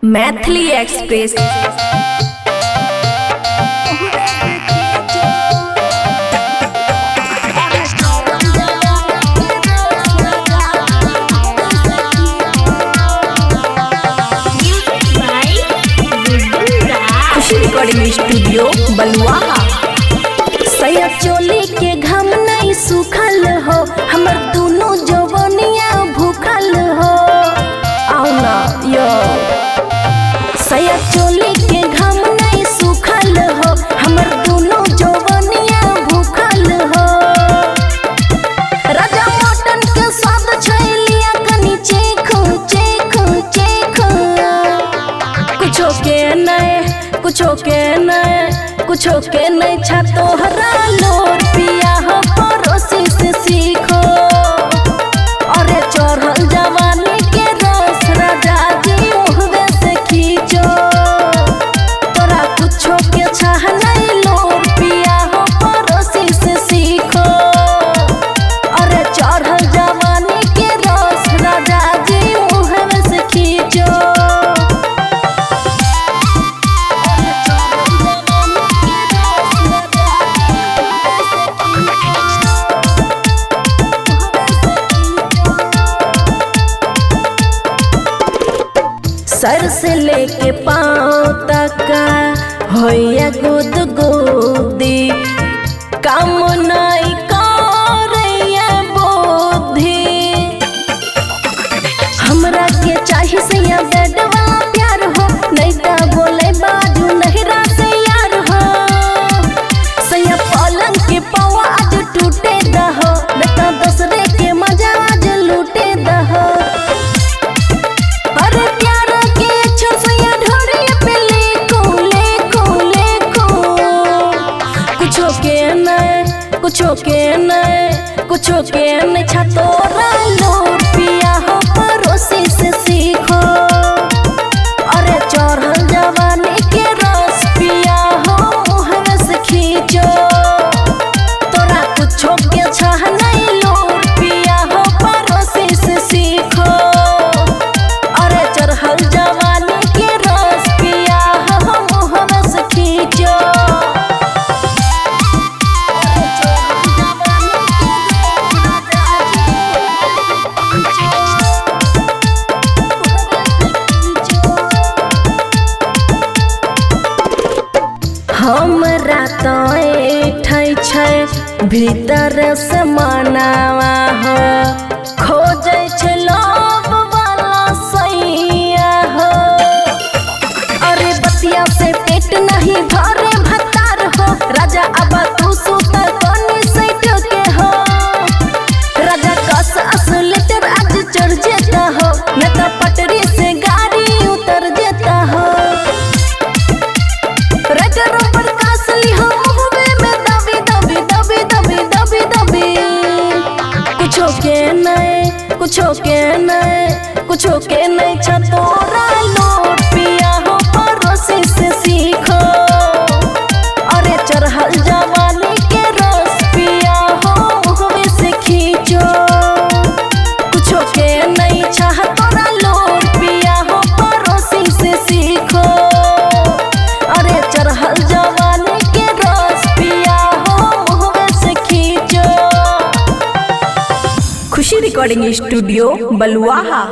Maithili express. खुशी recording studio बलुआहा। सैया चोली के घम नहीं सूखल हो, हमर दोनों जवनिया भूखल हो। आओ ना यो सैया चोली के घम नहीं सूखल हो, हमर दोनों जवनिया भूखल हो। राजा मटन के स्वाद छैलिया कनी चेखो चेखो चेखो। कुछो के नहीं कुछो के नहीं कुछो के नहीं छा तोहरा लोर पिया हो पड़ोसी से सीखो। अरे चढ़ल जवानी के रस राजा जी मुहवे से खींचो। तोरा कुछो के छा नहीं लोर पिया हो पड़ोसी से सीखो। अरे चढ़ल जवानी के रस राजा जी मुहवे से खींचो। सर से लेके पाँव तक होया गुद गुदी, काम नहीं करैया बुद्धि। हमरा के चाही सैया बेड वाला प्यार हो, नहीं तो बोले बाजू नहरा से यार हो। सैया पलंग के पौवा आज टूटे दहो, नहीं तो दूसरे के मजा आज लूटे दहो। अरे प्यार के अक्षर सैया ढोरिया पे लिखो लिखो लिखो। कुछो के नहीं कुछो के नहीं कुछो के नहीं छा तोरा लोर पिया हो पड़ोसी से सीखो। अरे चढ़ल जवानी के रस पिया हो मुहवे से खींचो। तोरा कुछो के छा नहीं लोर पिया हो पड़ोसी से सीखो। अरे चढ़ल जवानी के रस पिया हो मुहवे से खींचो। हमरा तो ऐठै छै भीतर से मनावा हो, खोजै छै लोभ वाला सैया हो। अरे बतिया से पेट नहीं भरे भतार हो, राजा अब तू सुतर कोनी सैट के हो। राजा कस असलेटर आज चढ़ जेता हो, न तो पटरी से गाड़ी उतर जेता हो। राजा पर कासली हो मुहवे में दबी दबी दबी दबी दबी दबी। कुछो के नहीं कुछो के नहीं कुछो के नहीं छा तोरा लोर पिया हो पड़ोसी से सीखो। अरे चढ़ल जवानी के रस पिया हो मुहवे से खींचो। कुछो के नहीं छा तोरा लोर पिया हो पड़ोसी से सीखो। अरे चढ़ल जवानी के रस पिया हो मुहवे से खींचो। खुशी रिकॉर्डिंग स्टूडियो बलुआहा।